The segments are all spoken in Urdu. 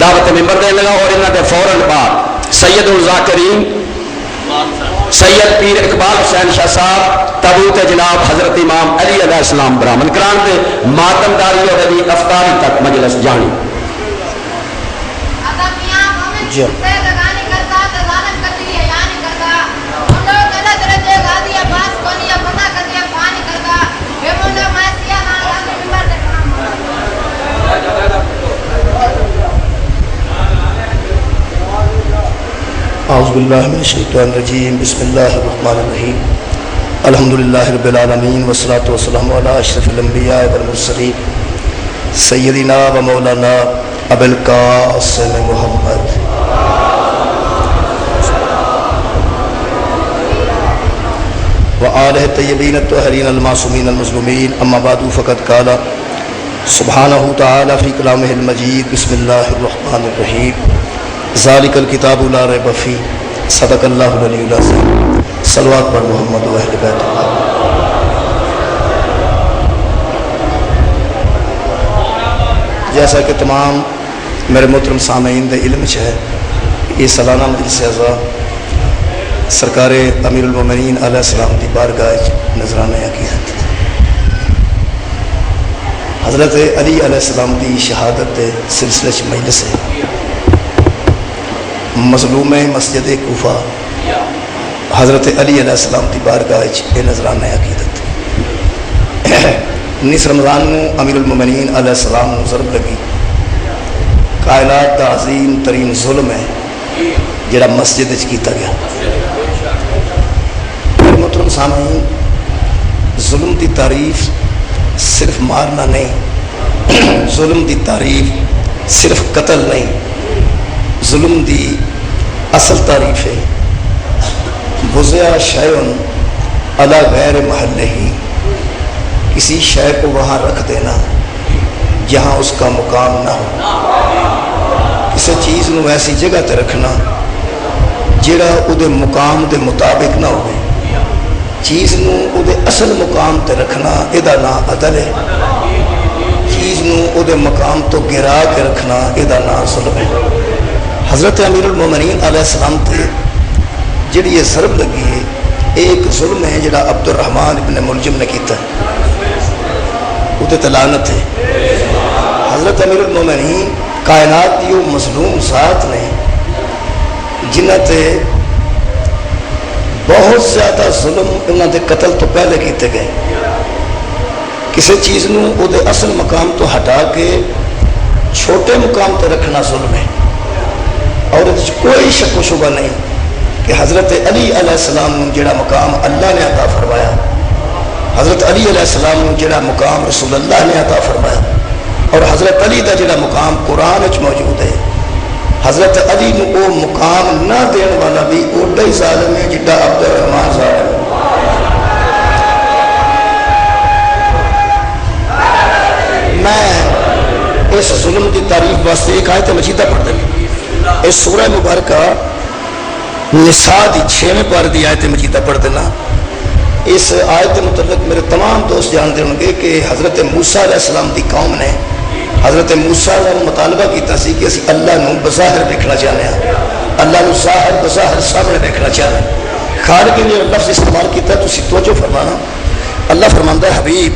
دعوت ممبر دین لگا اور انہاں دے فوراً بعد سید الذاکرین سید پیر اقبال حسین شاہ صاحب تابوت جناب حضرت امام علی علیہ السلام برامن کران دے ماتم داری اور علی افطاری تک مجلس جانی جی اعوذ باللہ من الشیطان الرجیم بسم اللہ الرحمن الرحیم الحمدللہ رب العالمین والصلاة والسلام علی اشرف الانبیاء والمرسلین سیدنا و مولانا ابو القاسم محمد وآلہ الطیبین الطاہرین المعصومین المظلومین اما بعد فقد قال سبحانہ تعالی فی کلامہ المجید بسم اللہ الرحمن الرحیم ذالک الکتاب لا ریب فیہ صدق اللہ العلی العظیم صلوات پر محمد و اہل بیت اللہ۔ جیسا کہ تمام میرے محترم سامعین دے علم ہے یہ سالانہ مجلس اعزا سرکار امیر المومنین علیہ السلام دی بارگاہ نذرانہ عقیدت حضرت علی علیہ السلام دی شہادت دے سلسلے چ مجلس ہے مظلوم مسجد کوفہ حضرت علی علیہ السلام دی بارگاہ یہ نذرانہ عقیدت 19 رمضان نو امیر المومنین علیہ السلام نو ضرب لگی کائنات دا عظیم ترین ظلم ہے جڑا مسجد وچ کیتا گیا۔ محترم سامعین ظلم دی تعریف صرف مارنا نہیں، ظلم دی تعریف صرف قتل نہیں، ظلم دی اصل تعریف ہے وضع شیء علی غیر محلہ، کسی شے کو وہاں رکھ دینا جہاں اس کا مقام نہ ہو، کسی چیز نو ایسی جگہ تے رکھنا جڑا او دے مقام دے مطابق نہ ہوئے، چیز نو او دے اصل مقام تے رکھنا ادا نام عدل ہے، چیز نو او دے مقام تو گرا کے رکھنا ادا نام ظلم ہے۔ حضرت امیر المومنین علیہ السلام تے جڑی یہ ضرب لگی ہے ایک ظلم ہے جڑا عبد الرحمن ابن ملجم نے کیتا ہے، وہ تے لعنت ہے۔ حضرت امیر المومنین کائنات دی وہ مظلوم ذات نے جنہ تے بہت زیادہ ظلم انہاں دے قتل تو پہلے کیتے گئے، کسی چیز نو او دے اصل مقام تو ہٹا کے چھوٹے مقام تے رکھنا ظلم ہے، اور اس کوئی شک و شبہ نہیں کہ حضرت علی علیہ السلام نے جڑا مقام اللہ نے عطا فرمایا، حضرت علی علیہ السلام نے جڑا مقام رسول اللہ نے عطا فرمایا، اور حضرت علی دا جڑا مقام قرآن وچ موجود ہے، حضرت علی نے وہ مقام نہ دین والا بھی اوڈا ہی ظالم ہے جڈا عبد الرحمن ظالم ہے۔ میں اس ظلم کی تعریف واسطے ایک آیت مجیدہ پڑھ دیں، اس سورہ مبارکہ نساء دی 6ویں پارے دی آیت مجیدہ پڑھ دینا۔ اس آیت متعلق میرے تمام دوست جانتے ہوں گے کہ حضرت موسیٰ علیہ السلام دی قوم نے حضرت موسیٰ نے مطالبہ کیتا سی کہ اسی اللہ نو بظاہر دیکھنا چاہتے ہیں، اللہ نو ظاہر بظاہر سامنے دیکھنا چاہتے ہیں۔ خالق نے لفظ استعمال کیتا ہے، تسی توجہ فرمانا۔ اللہ فرماندا ہے حبیب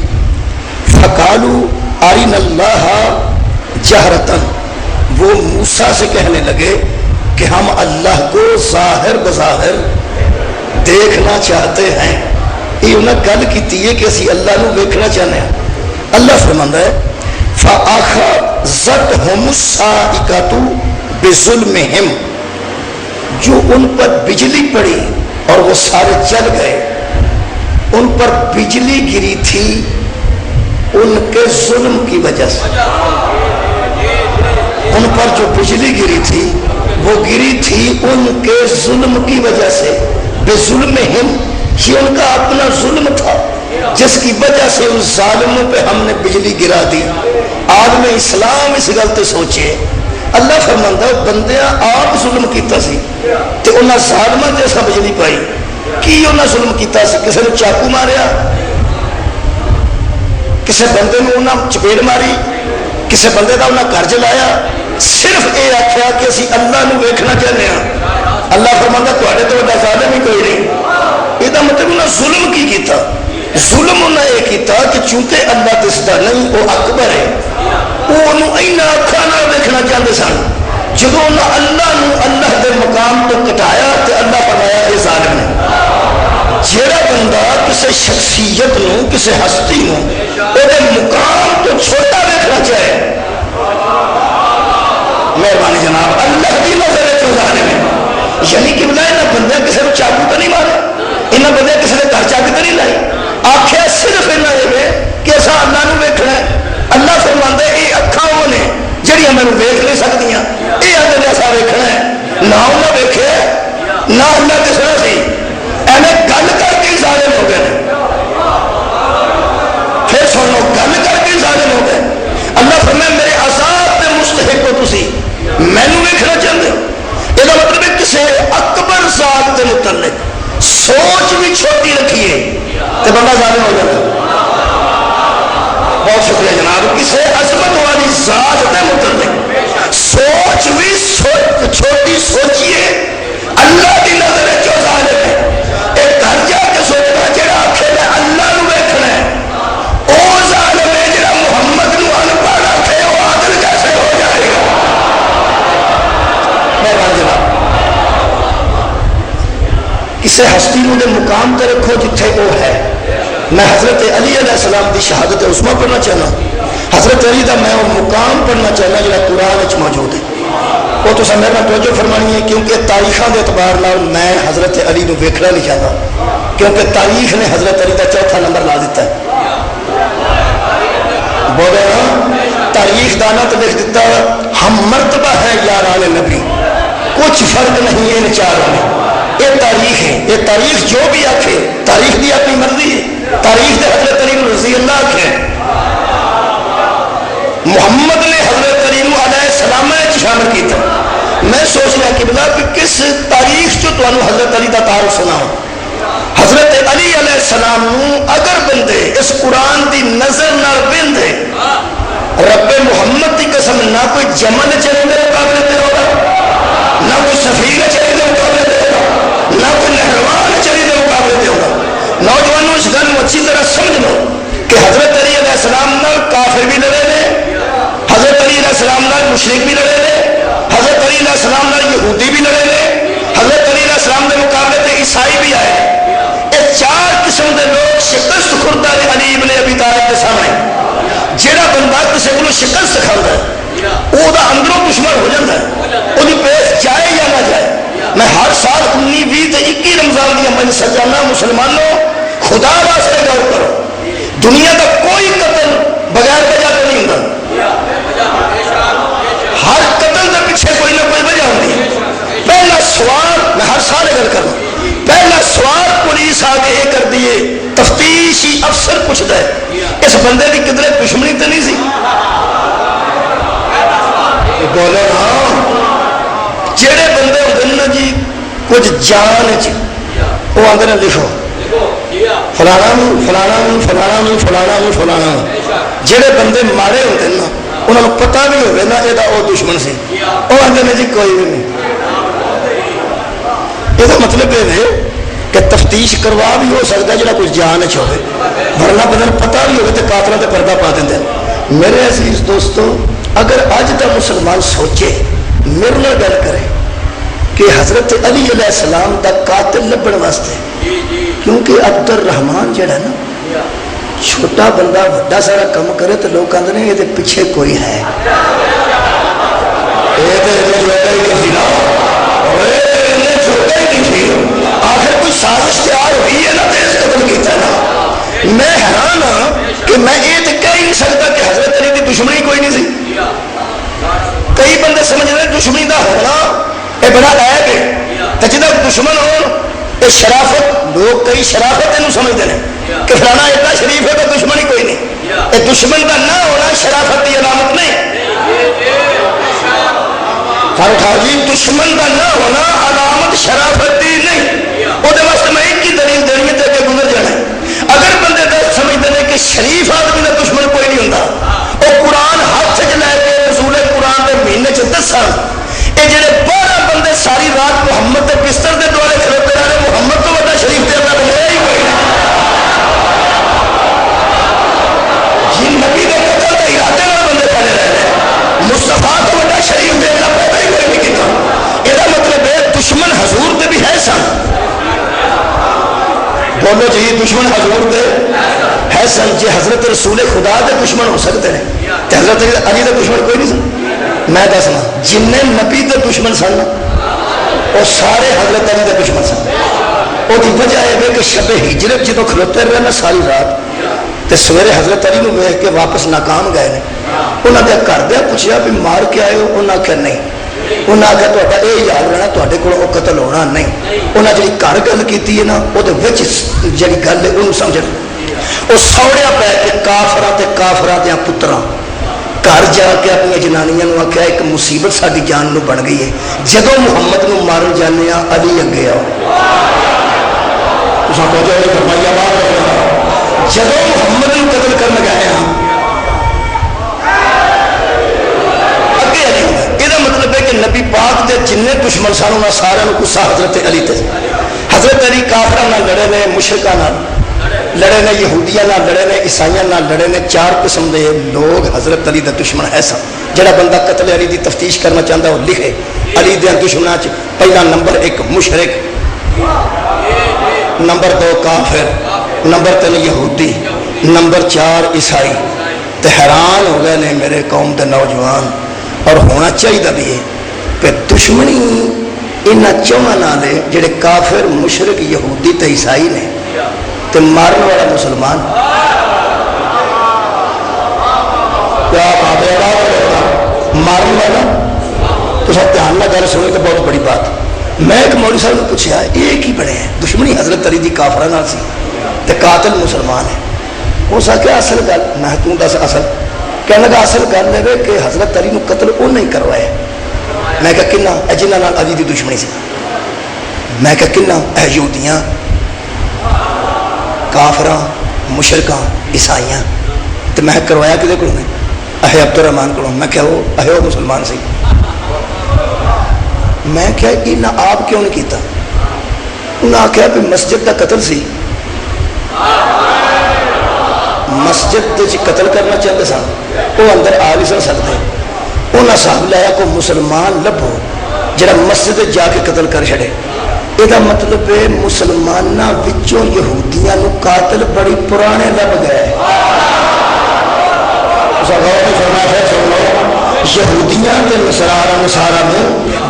فقالوا ارنا اللہ جہرتن، وہ موسیٰ سے کہنے لگے کہ ہم اللہ کو ظاہر بظاہر دیکھنا چاہتے ہیں۔ یہ انہوں نے گل کی ہے کہ اسی اللہ نو دیکھنا چاہتے ہیں۔ اللہ فرماندا ہے فَأَخَذَتْهُمُ الصَّاعِقَةُ بِظُلْمِهِمْ، جو ان پر بجلی پڑی اور وہ سارے جل گئے، ان پر بجلی گری تھی ان کے ظلم کی وجہ سے، ان پر جو بجلی گری تھی وہ گری تھی ان کے ظلم کی وجہ سے، بِظُلْمِهِمْ، یہ ان کا اپنا ظلم تھا جس کی وجہ سے اس ظالموں پہ ہم نے بجلی گرا دی۔ عالم اسلام اس غلطی سوچے، اللہ فرماندا ہے بندیاں آپ ظلم کیتا سی تے انہاں ظالماں جیسا بجلی پائی، کی انہاں ظلم کیتا سی؟ کسی نے چاقو ماریا، کسی بندے نے انہاں چپیڑ ماری، کسی بندے کا انہاں گھر جلایا، صرف یہ اسی اللہ نو ویکھنا چاہتے ہیں. اللہ فرماندا تواڈے تو وڈا ظالم ہی کوئی نہیں. یہ مطلب انہیں ظلم کی کیتا؟ ظلم انہیں یہ کیتا کہ چونکہ اللہ دسدا نہیں وہ اکبر ہے, وہ اینا اکھاں نال ویکھنا چاہتے سن. جب انہیں اللہ نو اللہ دے مقام تو کٹایا تو اللہ فرمایا یہ ظالم ہے. جیڑا بندہ کسی شخصیت نو کسی ہستی نو وہ مقام تو چھوٹا دیکھنا چاہے, مہربانی جناب اللہ کی نظر ہے ظالم ہے. یعنی کہ بلا یہاں بندے کسی کو چاقو تو نہیں مارا, یہاں بندے کسی نے گھر چاک تو نہیں لائی. آخیا صرف یہ کہ اصا اللہ نو ویکھنا ہے. اللہ فرماندا ہے یہ اکھاں وہ نے جہاں میں ویکھ نہیں سکتی, یہ آدھے ایسا ویکھنا ہے. نہ انہیں ویکھے نہ اللہ دسنا سی, ایویں گل کر کے ظالم ہو گئے. پھر سنو گل کر کے ظالم ہو گئے. اللہ فرمایا میرے عذاب کے مستحق ہو تسی, مینوں ویکھنا چاہتے ہو. یہ مطلب ہے کسی اکبر ذات کے متعلق سوچ بھی چھوٹی رکھیے تو بندہ ظالم ہو جاتا. بہت شکریہ جناب. کسی عظمت والی ذات کے متعلق سوچ بھی چھوٹی سوچیے, اللہ کی نظر ہے جو ظالم ہے. ایک گھر جا کے سوچنا جڑا آخے میں اللہ نو ویکھنا ہے وہ ظالم ہے. جڑا محمد نو انپڑھ آخے وہ عادل کیسے ہو جائے گا. مہربانی جناب کسی ہستی نو دے مقام تے رکھو جتھے وہ ہے. میں حضرت علی علیہ السلام دی شہادت عظمیٰ پڑھنا چاہنا. حضرت علی دا میں وہ مقام پڑھنا چاہنا جڑا قرآن وچ موجود ہے. وہ تو میرے توجہ فرمانی ہے کیونکہ تاریخاں دے اعتبار نال میں حضرت علی نو ویکھنا نہیں چاہتا, کیونکہ تاریخ نے حضرت علی دا چوتھا نمبر لا دیتا ہے. بولے نا تاریخ دانا تو لکھ دیتا ہم مرتبہ ہے یاران نبی, کچھ فرق نہیں ان چاروں میں. یہ تاریخ ہے. یہ تاریخ جو بھی آکھے تاریخ بھی اپنی مرضی ہے. تاریخ نے حضرت علی رضی اللہ آکھے, محمد نے حضرت علی علیہ السلام شامل کیتا. میں سوچ رہا کہ بلا کہ کس تاریخ جو تو حضرت علی دا تعارف سنا ہو. حضرت علی علیہ السلام اگر بندے اس قرآن دی نظر نہ بندے رب محمد کی قسم نہ کوئی جمل چلے دے مقابلے تے ہوگا, نہ کوئی سفیر چلے دے مقابلے تے ہوگا, نہ کوئی نہروان چلے دے مقابلے تے ہوگا. نوجوانوں اس گل اچھی طرح سمجھ لو کہ حضرت علی علیہ السلام نال کافر بھی لڑے نے, حضرت علی علیہ السلام نال مشرک بھی لڑے نے, حضرت علی علیہ السلام نال یہودی بھی لڑے نے, حضرت علی علیہ السلام کے مقابلے تے عیسائی بھی آئے. یہ چار قسم کے لوگ شکست خوردہ نے علی ابن ابی طالب کے سامنے. جہاں بندہ کسی کو شکست کھاتا ہے وہ اندروں دشمن ہو جاتا ہے, وہ پیش جائے یا نہ جائے. میں ہر سال 19 20 21 رمضان دیا میں سجانا مسلمانوں خدا واسطے غور کرو, دنیا کا کوئی قتل بغیر وجہ تو نہیں ہوتا. ہر قتل کے پیچھے کوئی نہ کوئی وجہ ہوتی ہے. پہلا سوال میں ہر سال گل کروں, پہلا سوال پولیس آگے یہ کر دیے, تفتیشی افسر پوچھتا ہے اس بندے کی کدھر دشمنی تو نہیں سی. بولے ہاں جہے بندے ہوتے نا جی کچھ جان وہ آدھے نے لکھو فلانا فلانا فلانا فلانا فلانا. جہے بندے مارے ہوتے نا انہوں نے پتا بھی ہوگا نا یہ دشمن سی, وہ آدھے نے جی کوئی بھی نہیں. یہ مطلب یہ ہے کہ تفتیش کروا بھی ہو سکتا ہے جہاں کچھ جان ہوئے, ورنہ بدل پتا بھی ہوگا تو قاتلوں سے پردہ پا دیں. میرے عزیز دوستو اگر اج کا مسلمان سوچے میرے نال گل کرے کہ حضرت علی علیہ السلام دا قاتل لبن واسطے, کیونکہ عبد الرحمان جڑا نا چھوٹا بندہ بڑا سارا کم کرے تو لوگ کہتے ہیں یہ پیچھے کوئی ہے. آخر کوئی سازش تیار ہوئی ہے نا تو اس قتل کیتا نا. میں حیران ہوں کہ میں یہ تو کہہ ہی نہیں سکتا کہ حضرت علی کی دشمنی کوئی نہیں سی. کئی بندے سمجھ رہے دشمنی کا ہونا یہ بڑا عیب ہے, تو جہاں دشمن ہو شرافت, لوگ کئی شرافت یہ سمجھتے ہیں کہ فلانا اتنا شریف ہے تو دشمنی کوئی نہیں. یہ دشمن کا نہ ہونا شرافت کی علامت نہیں. دشمن کا نہ ہونا علامت شرافت کی نہیں. وہ میں ایک ہی دلیل دینی ہے کہ گزر جانا ہے. اگر بندے دس سمجھتے ہیں کہ شریف آدمی کا دشمن کوئی نہیں ہوتا, وہ قرآن ہاتھ چ لے کے رسول قرآن کے مہینے 10 سال یہ جڑے 12 بندے ساری رات محمد کے بستر کے دوارے کھلوتے رہے محمد تو بڑا شریف دے اللہ بنیا ہی کوئی جی نبی کے قتل کے ارادے والے بندے پڑے رہے مصطفیٰ تو بڑا شریف دے اللہ پیدا ہی کوئی نہیں کیتا یہ مطلب ہے دشمن حضور دے بھی ہے سن بولو جی دشمن حضور دے ہے سن جی حضرت رسول خدا دے دشمن ہو سکتے ہیں تو حضرت علی دے دشمن کوئی نہیں سن میں دسنا جن نبی دے دشمن سن وہ سارے حضرت علی دے دشمن سن وہ وجہ ہے کہ شب ہجرت جدو کھلوتے رہے نا ساری رات تے سویرے حضرت علی نو ویکھ کے واپس ناکام گئے نے انہاں دے گھر دے پوچھیا بھی مار کے آئے ہو انہاں آخیا نہیں انہاں آخیا تہاڈا یہ یاد رہنا تہاڈے کول وہ قتل ہونا نہیں انہاں جڑی گھر گل کیتی ہے نا وہ وچ جڑی گل ہے انہوں سمجھ وہ سوڑیا پی کے کافراں تے کافراں دیاں پتراں گھر جا کے اپنی جنانیاں نو آخیا ایک مصیبت ساری جان نو بن گئی ہے جدو محمد نو مارن جانے علی اگے آؤ جدو محمد نو قتل کرنے گئے ہیں اگے علی یہ مطلب ہے کہ نبی پاک دے جن دشمن سن انہاں سارے غصہ حضرت علی تے حضرت علی کافراں نال لڑے نے مشرکاں نال لڑے نے یہودیاں نال لڑے نے عیسائیاں نال لڑے نے 4 قسم دے لوگ حضرت علی دے دشمن ہے سن جڑا بندہ قتل علی دی تفتیش کرنا چاہتا وہ لکھے علی دے دشمناں چ پہلا نمبر 1 مشرک نمبر 2 کافر نمبر 3 یہودی نمبر 4 عیسائی تے حیران ہو گئے نے میرے قوم دے نوجوان اور ہونا چاہیے بھی ہے کہ دشمنی انہاں چوہاں نال ہے جڑے کافر مشرک یہودی تے عیسائی نے تے مارن والا مسلمان کیا مارن والا تو سب دھیان نہ گل سنو تو بہت بڑی بات میں ایک مولوی صاحب نے پوچھا یہ کی بنے ہیں دشمنی حضرت علی دی کافراں نال سی تے قاتل مسلمان ہے ہو سکے اصل گل میں تو دس اصل کہنے لگا اصل گل ہے کہ حضرت علی نو قتل انہوں نے کروایا میں کہا کنہ جنہاں نال علی دی دشمنی سی میں کہا کنہ یہودیاں کافراں مشرکاں عیسائیاں تو میں کروایا کدے کو نہیں اہے عبد الرحمان کو میں کہا وہ اہے وہ مسلمان سی میں کہا انہاں آپ کیوں نہیں کیتا انہاں آخیا بھی مسجد کا قتل سی مسجد قتل کرنا چاہتے سن وہ اندر آ نہیں سکتے انہاں صاحب لایا کو مسلمان لبھو جڑا مسجد جا کے قتل کر چھڑے یہ مطلب ہے مسلمانوں وچوں یہودیاں نو قاتل بڑی پرانے لب گئے یہودیاں تے نصارا میں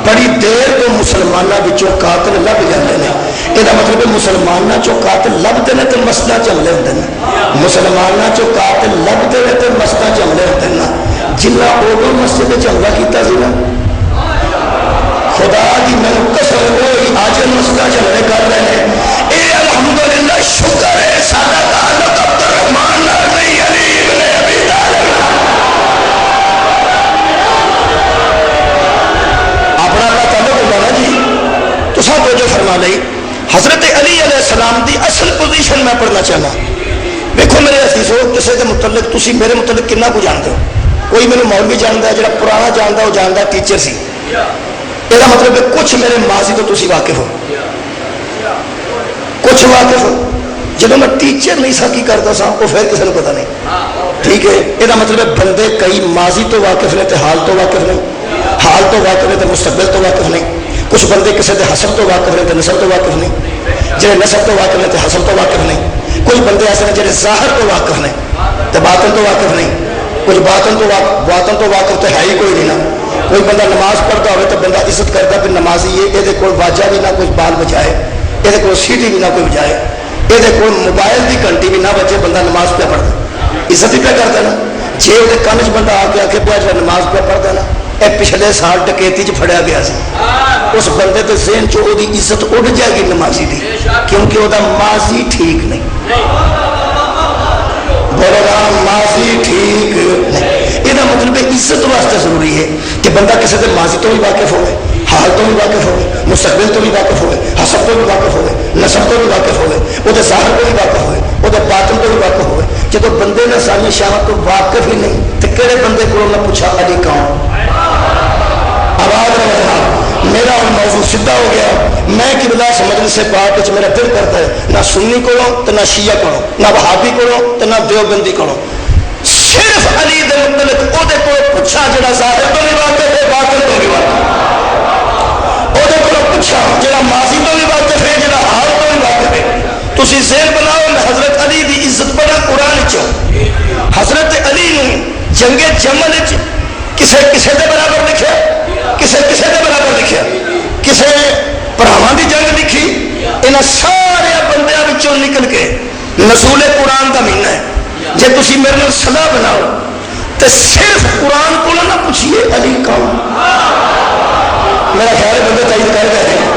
بڑی دیر تو مسلمانوں وچوں قاتل لب جاتے ہیں یہ مطلب ہے مسلمانوں چوں قاتل لبتے ہیں تو مسجد چملے ہوتے ہیں مسلمانوں چوں قاتل لبتے ہیں تو مسجد چملے ہوتے ہیں جنہ ادو مسجد چملہ کیتا سی نا خدا دی میں قسم ہوئی آج مسجد چملے کر رہے ہیں اے الحمدللہ شکر ہے سارا تعلق عبد الرحمان نہیں علی ابن ابی طالب اپنا اللہ تعلق ہوگا نا جی تو سب جو فرما لئی حضرت علی علیہ السلام دی اصل پوزیشن میں پڑھنا چاہنا دیکھو میرے عزیزو کسی کے متعلق تسی میرے متعلق کنا کو جانتے ہو کوئی میرے مولوی جانتا ہے جڑا پرانا جانتا ہے وہ جانتا ہے ٹیچر سی یہ مطلب ہے کچھ میرے ماضی تو تسی واقف ہو کچھ واقف ہو جب میں ٹیچر نہیں سا کی کرتا سا وہ پھر کسی کو پتا نہیں ٹھیک ہے یہ مطلب ہے بندے کئی ماضی تو واقف نے تو حال تو واقف نہیں حال تو واقف نے تو مستقبل تو واقف نہیں کچھ بندے کسی کے حسب تو واقف نے تو نسل تو واقف نہیں جہاں نسل تو واقف نے تو حسب تو واقف نہیں کچھ بندے ایسے ہیں جہاں ظاہر تو واقف نے تو باطن تو واقف نہیں کچھ باطن تو واقف تو ہے ہی کوئی نہیں نا کوئی بندہ نماز پڑھتا ہوئے تو بندہ عزت کرتا پھر نمازی ہے یہ کوئی واجہ بھی نہ کوئی بال بجائے یہ کوئی سیٹی بھی نہ کوئی بجائے یہ کوئی موبائل کی گھنٹی بھی نہ بچے بندہ نماز پہ پڑھتا عزت ہی پہ کرتا نا جی وہ کن چ بندہ آ کے آ کے پیا جو نماز پہ پڑھتا نا یہ پچھلے سال ڈکیتی پڑیا گیا سی اس بندے کے ذہن چ وہ عزت اڑ جائے گی نمازی کی کیونکہ وہ ماضی ٹھیک نہیں بولو گا ماضی ٹھیک نہیں یہ مطلب عزت واسطے ضروری ہے کہ بندہ کسی کے ماضی تو بھی واقف ہوئے حال تو بھی واقف ہوئے مستقبل تو بھی واقف ہوئے حسب تو بھی واقف ہوئے نسب تو بھی واقف ہوئے وہ ظاہر تو بھی واقف ہوئے وہ باطن تو بھی واقف ہوئے جب بندے نے ساری شان تو واقف ہی نہیں تو کہڑے بندے کو پوچھا علی کون آواز سیدھا ہو گیا. میں قبلہ مجلس سے پاک وچ میرا دل کرتا ہے نہ سنی کولوں تے نہ شیعہ کولوں نہ وہابی کولوں تے نہ دیوبندی کولوں صرف علی دے متعلق او دے کول پوچھا جڑا ظاہر تو بھی واقف ہے باطن تو بھی واقف او دے کول پوچھا جڑا ماضی تو بھی واقف ہے جڑا حال تو بھی واقف ہے. تسی ذہن بناؤ میں حضرت علی دی عزت بڑا قرآن چوں حضرت علی نے جنگ جمل وچ کسے دے برابر لکھیا کسے دے برابر لکھیا کسے بھراواں دی جنگ لکھی. انہاں سارے بندیاں وچوں نکل کے نزول قرآن دا مہینہ ہے. جے تسی میرے نال صلاح بناؤ تے صرف قرآن کو نہ پوچھیے علی کون. میرا خیال ہے بندے تائید کر گئے ہیں.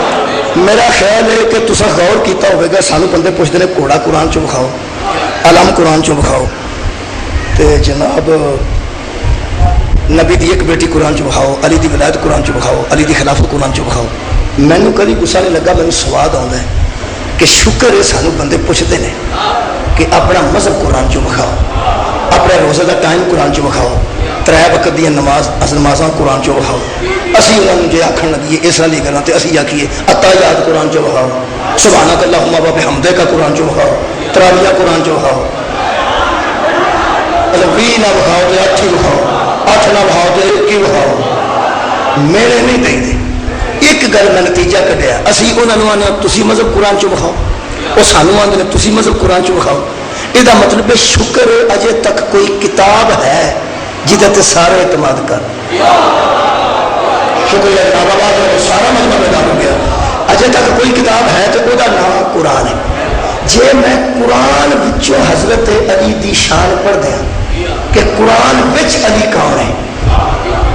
میرا خیال ہے کہ تسا غور کیتا ہوئے گا سانو بندے پوچھتے ہیں گھوڑا قرآن چوں بکھاؤ علم قرآن چوں بکھاؤ تے جناب نبی دی ایک بیٹی قرآن چ بکھاؤ علی دی ولایت قرآن چ بکھاؤ علی دی خلافت قرآن چ بکھاؤ. مینوں کبھی غصہ نہیں لگا مینوں سواد آتا ہے کہ شکر ہے سانو بندے پوچھتے ہیں کہ اپنا مذہب قرآن چ بکھاؤ اپنے روزے کا ٹائم قرآن چ بکھاؤ 3 وقت دیا نمازاں قرآن چ بکھاؤ. اسی انہوں نے جی آخر لگیے اس طرح کرنا تو اسی آخیے اتحیات قرآن چ بکھاؤ سبحانک اللہم و بحمدک کا قرآن چ بکھاؤ تراویح قرآن چ بکھاؤ 20 نہ بکھاؤ تو 8 ہی بکھاؤ 8 نہ بکھاؤ تو 1 ہی بکھاؤ. میرے نہیں دیں دے ایک گل میں نتیجہ کڈیا اسی انہوں نے آنے تسی مذہب قرآن چ بکھاؤ وہ سانو آدھے تسی مذہب قرآن چ بکھاؤ. یہ مطلب ہے شکر اجے تک کوئی کتاب ہے جہاں سارے اعتماد کر شکریہ آباد سارا مطلب ادا ہو گیا. اجے تک کوئی کتاب ہے تو وہ نام قرآن ہے. جے میں قرآن وچوں حضرت علی دی شان پڑھ دیا کہ قرآن وچ علی کون ہے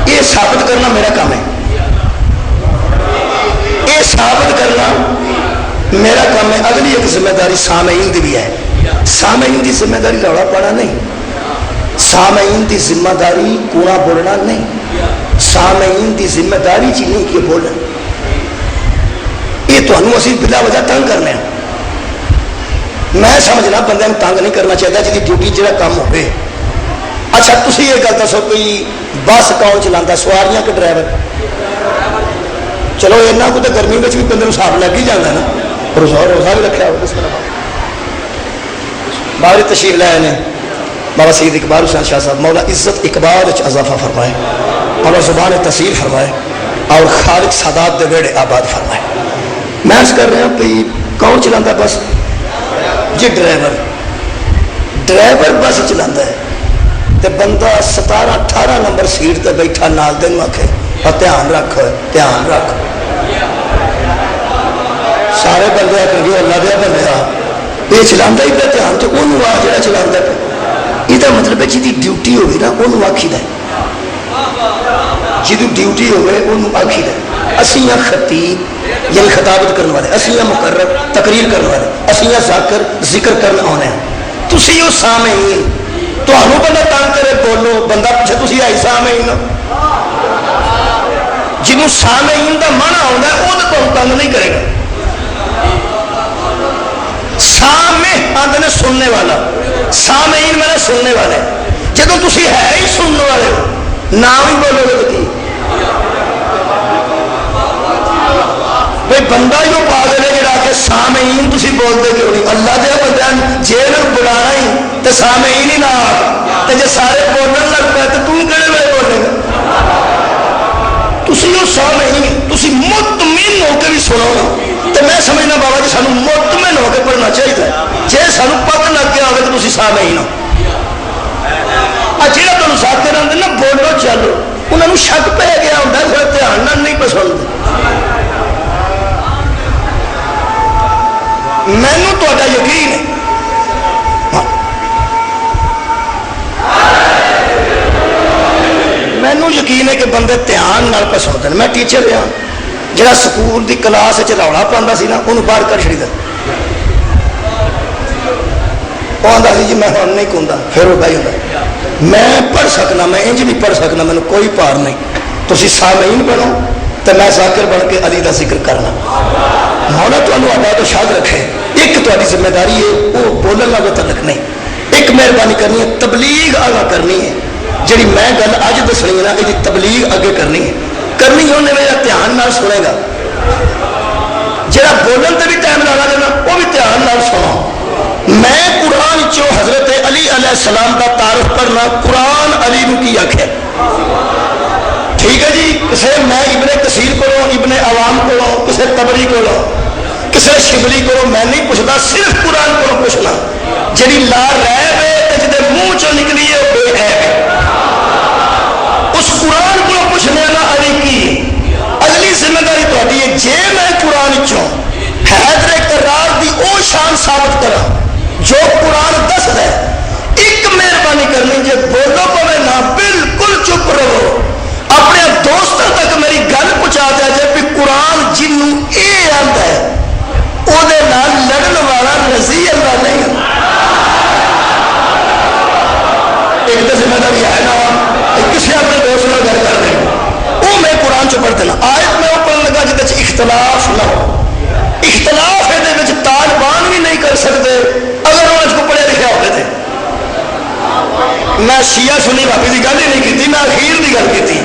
یہ ثابت کرنا میرا کام ہے. یہ ثابت کرنا میرا کام ہے. اگلی ایک ذمہ داری سامعین دی بھی ہے. سامعین دی ذمہ داری روڑا پانا نہیں. سامعین دی ذمہ داری کوڑا بولنا نہیں. سامعین دی ذمہ داری چی نہیں کہ بولنا. یہ تو انہوں اسی بلا وجہ تنگ کرنے ہیں. میں سمجھنا بندے میں تنگ نہیں کرنا چاہتا جی ڈیوٹی جہاں کام ہوئے. اچھا تسی یہ گل دسو کوئی بس کون چلاتا سواریاں کہ ڈرائیور. چلو اینا کو تو گرمی میں بھی بندے صاف لگ ہی جانا نا. روزہ بھی رکھا ہو کس طرح باہر تشریف لائے نے بابا سید اقبال حسین شاہ صاحب مولا عزت اقبال اضافہ فرمائے مولا زبان تحصیل فرمائے اور خالق سادات دے ویڑے آباد فرمائے. میں اس کر رہا ہوں کہ کون چلاتا بس جی ڈرائیور بس چلاتا ہے تو بندہ 17-18 نمبر سیٹ تے بیٹھا نال دن آکھے اور دھیان رکھ سارے بندے آخر اللہ دیا بندے یہ چلا ہی پہ دھیان تو وہ آ جا چلا پہ یہ مطلب ہے جی ڈیوٹی ہوگی نا وہ آخی د جی ڈیوٹی ہوئے وہ آخی د اسی خطیب یعنی خطابت کرنے والے اسی مقرر تقریر کرنے والے اسی ذاکر ذکر کرنے آنے ہیں. تسی وہ سامعین تمہوں بندہ تنگ کرے بولو بندہ پوچھے تسی آئی سامعین جنہوں سامعین دا مانا آتا ہے وہ تو تنگ نہیں کرے گا. سامع آتے نے سننے والا سامعین میں نے سننے والے جدو تسی ہے ہی سننے والے ہو نام ہی بولو گے تو کی بھائی بندہ ہی وہ پاگل ہے جڑا کہ سامعین تسی بولتے کیوں نہیں. اللہ دے بندہ جیل بلانا ہی تو سامعین ہی نہ تے جے سارے بولن لگ پے تو تم کہڑے ویلے بولے گا. تسی وہ سامعین تسی مطمئن ہو کے بھی سنو نا تو میں سمجھنا بابا جی سانو مطمئن ہو کے پڑھنا چاہیے. جے سانو پتہ لگ گیا ہوگا تو تسی سامعین ہو. جہاں تمہیں ذاکر آتے نا بولو چلو انہوں نے شک پہ گیا ہوتا ہے پھر دھیان نہیں پسند. مینوں تہاڈا یقین ہے مینوں یقین ہے کہ بندے دھیان نال پسند ہیں. میں ٹیچر رہا جہاں سکول کی کلاس رولا پاتا سی نا انہوں باہر کر چڑی وہ آتا سی جی میں ہوں نہیں کھوندا پھر وہ بہی ہوتا میں پڑھ سکنا میں انج بھی پڑھ سکنا مینوں کوئی پار نہیں. تسی سامعین بنو تو میں ذاکر بن کے علی دا ذکر کرنا. مولا تمہیں آباد و شاد رکھے. ایک تاری ذمہ داری ہے وہ بولنے کا تعلق نہیں. ایک مہربانی کرنی ہے تبلیغ آگاہ کرنی ہے جی میں گل اج دسنی ہے نا یہ تبلیغ اگے کرنی ہے. کرنی انہیں میرا دھیان نال سنے گا جہاں بولن سے بھی ٹائم لا دینا وہ بھی دھیان نال سنو. میں قرآن چو حضرت علی علیہ السلام کا تعارف کرنا. قرآن علی نو کی آخیا؟ ٹھیک ہے جی. کسے میں ابن کثیر کو ابن عوام کو کسے تبری کو کسے شبلی کو میں نہیں پوچھتا, صرف قرآن کو پوچھنا. جی لا رہ جی منہ چ نکلی ہے بے ہے, اس قرآن کو پوچھنے نا علی کی. اگلی ذمہ داری تاری ہے. جے میں قرآن چوں حیدر کرار دی او شان ثابت کرا جو قرآن دس دے, ایک مہربانی کرنی جے بولو پوے نہ بالکل چپ رہو. اپنے دوستوں تک میری گل پہنچا دیا جائے کہ قرآن جنوں یہ آتا ہے وہ لڑن والا رضی اللہ نہیں. ایک تو ذمہ داری ہے نا, کسی اپنے دوست میں گل کر دیں وہ میں قرآن چ پڑھ دینا. آیت میں وہ پڑھنے لگا جہد اختلاف نہ ہو. اختلاف یہ طالبان بھی نہیں کر سکتے اگر وہ اس کو پڑھے لکھے ہوتے تھے. میں شیعہ سنی بھابی کی گل ہی نہیں کی, میں اخیر کی گل کی.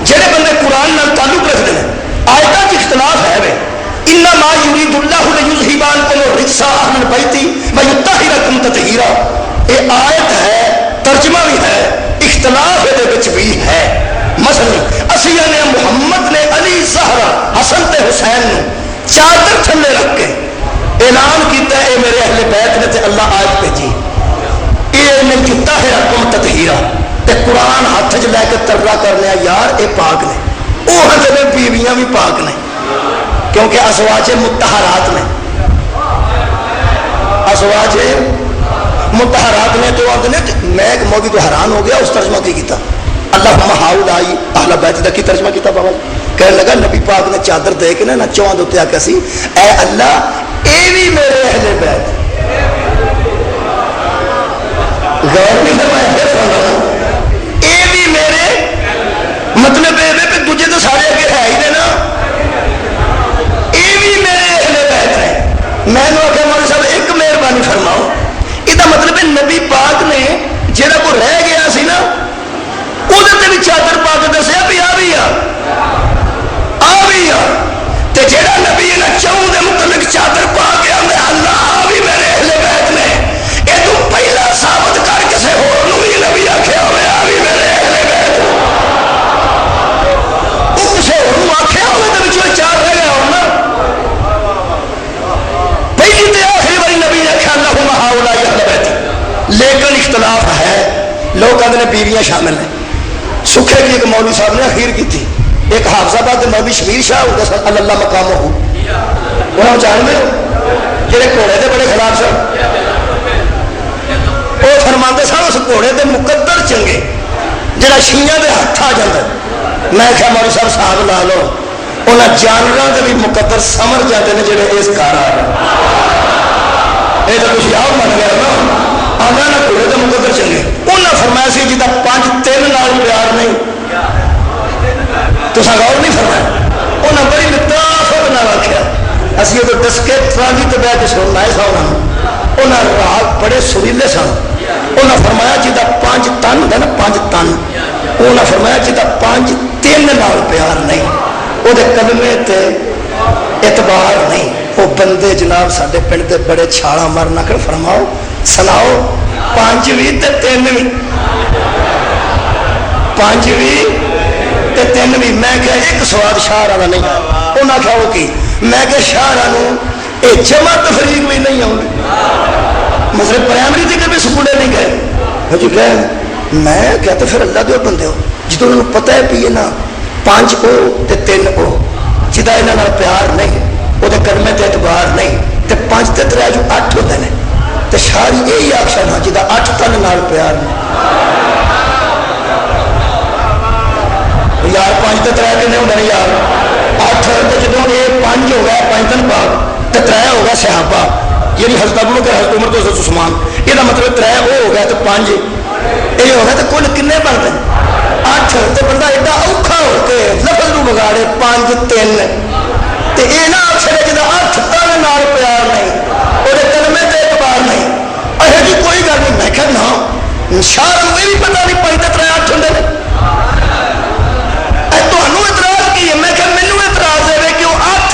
جہے بندے قرآن نال تعلق رکھتے ہیں آیتوں کی اختلاف ہے. وے انما یرید اللہ لیذھب عنکم الرجس اہل البیت ویطہرکم تطہیرا. یہ آیت ہے, ترجمہ بھی ہے, اختلاف یہ بھی ہے. مثلا اسیہ نے محمد نے علی زہرا حسن تے حسین نے چادر تھلے رکھ کے اعلان کیتا ہے اے میرے اہل بیت نے, تے اللہ آیت بھیجی اے میں یطہرکم تطہیرا. تے قرآن ہاتھ چ لے کے ترلا کرنے یار اے پاک نے. وہ ہاتھ بیویاں بھی پاک نے کیونکہ ازواج مطہرات نے. ازواج مطہرات نے تو آتے ہیں. میں ایک موقع تو حیران ہو گیا, اس ترجمہ کی کیتا اللہ ہاؤلائی اہل بیت دا کی ترجمہ کیتا بابا. کہنے لگا نبی پاک نے چادر دے کے نا چواں دے آ کے سی اے اللہ اے بھی میرے اہل بیت. غور نہیں فرمایا, اے بھی میرے مطلب یہ دوجے تو سارے اگے ہے ہی نا, اے بھی میرے اہل بیت ہے. میں نے آخیا مولوی صاحب ایک مہربانی فرماؤ, یہ مطلب نبی پاک نے جہاں کو رہ گیا سی نا وہ بھی چادر پا کے دسیا بھی آ بھی آ تے جہاں نبی نے چون دے متعلق چادر پا کے آدھے اللہ آ بھی میرے اہل بیت نے. یہ تو پہلا ثابت کر کسی ہور بھی نبی آخیا ہوئے آ بھی میرے اہل بیت. وہ کسی ہور آخیا ہوئے تو چار رہ گیا ہونا. پہلی تے آخری باری نبی نے آخیا اللہ ہاؤلائی اہل بیت. لیکن اختلاف ہے, لوگ کہتے ہیں بیویاں شامل ہیں. سکھے کی ایک مولوی صاحب نے اخیر کی تھی, ایک حافظ آباد کے مولوی شبیر شاہ ہوتا سر اللہ مقام ہو انہوں جان دے جہے گھوڑے کے بڑے خلاف سن. وہ فرماندے سن اس گھوڑے کے مقدر چنگے جہاں شیعہ کے ہاتھ آ جاتا. میں کیا مولوی صاحب صاحب لا لو انہیں جانوروں کے بھی مقدر سمجھ جاتے ہیں جہے اس کار آ رہے. یہ تو کچھ آؤ من گیا نا آدھا نہ گھوڑے کے مقدر چنگے. انہیں فرمایا سی جی 5-3 نال پیار نہیں. تو غور نہیں فرمایا. انہیں بڑی لطافت نہ رکھا. اسی تو ڈسکے ٹرالی تو بہ کے سننا ہے سا انہیں راگ بڑے سریلے سن. انہیں فرمایا جی 5 تن ہوتا نا 5 تن, انہیں فرمایا جی 5-3 نال پیار نہیں. وہ قدمے تے اعتبار نہیں. وہ بندے جناب سارے پنڈ کے بڑے چھالا مار نہ کر فرماؤ سناؤ 5 بھی 3 بھی 5 بھی 3 بھی. میں کہ ایک سواد شاہراہ کا نہیں. انہیں آخیا وہ کی, میں کہ شاہراہ یہ جمع تفریق بھی نہیں آؤں. مطلب پرائمری تھی کبھی سکولے نہیں گئے جی کہ میں کیا تو پھر اللہ دے بندے ہو جدو انہوں پتہ ہے بھی یہ نا 5 او تے 3 او جدا یہاں پیار نہیں وہ کرمے تے اعتبار نہیں تے 5 تے 3 جو 8 ہوتے ہیں تے شاعری یہی آخر نا جدا 8 تن نال پیار نہیں. یار 5 تے 3 کنے ہوتے ہیں یار 8 تے جدو یہ 5 ہو گیا 5 تن پاک تے 3 ہو گیا صحابہ یعنی حضرت ابو بکر حضرت عمر تو حضرت عثمان. یہ مطلب 3 وہ ہو گیا تو 5 یہ ہو گیا تو کل کنے بنتے ہیں 8. تو بندہ ایڈا اوکھا ہو کے لفظ نو بگاڑے 5-3 تے یہ نہ آخر جا 8 تن نال پیار نہیں وہ کلمے تے اعتبار نہیں. یہ جی کوئی گل نہیں. میں کہ نہ شاہ کو یہ بھی پتا نہیں 5 تے 3 8 ہوتے ہیں. تمہیں اعتراض کی ہے؟ میں کہ مینوں اعتراض ہے کہ وہ 8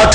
8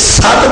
7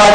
5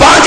5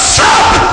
7